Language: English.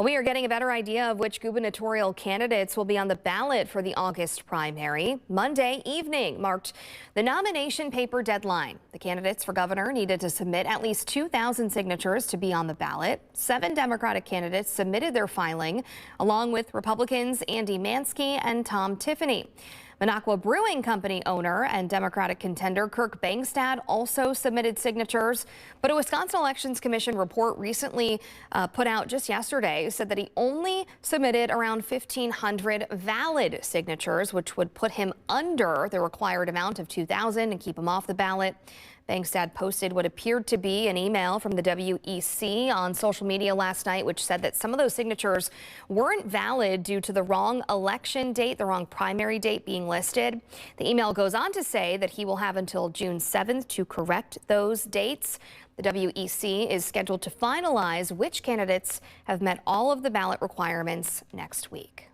We are getting a better idea of which gubernatorial candidates will be on the ballot for the August primary. Monday evening marked the nomination paper deadline. The candidates for governor needed to submit at least 2,000 signatures to be on the ballot. 7 Democratic candidates submitted their filing, along with Republicans Andy Mansky and Tom Tiffany. Minocqua Brewing Company owner and Democratic contender Kirk Bangstad also submitted signatures, but a Wisconsin Elections Commission report recently put out just yesterday said that he only submitted around 1,500 valid signatures, which would put him under the required amount of 2,000 and keep him off the ballot. Bangstad posted what appeared to be an email from the WEC on social media last night, which said that some of those signatures weren't valid due to the wrong election date, the wrong primary date being listed. The email goes on to say that he will have until June 7th to correct those dates. The WEC is scheduled to finalize which candidates have met all of the ballot requirements next week.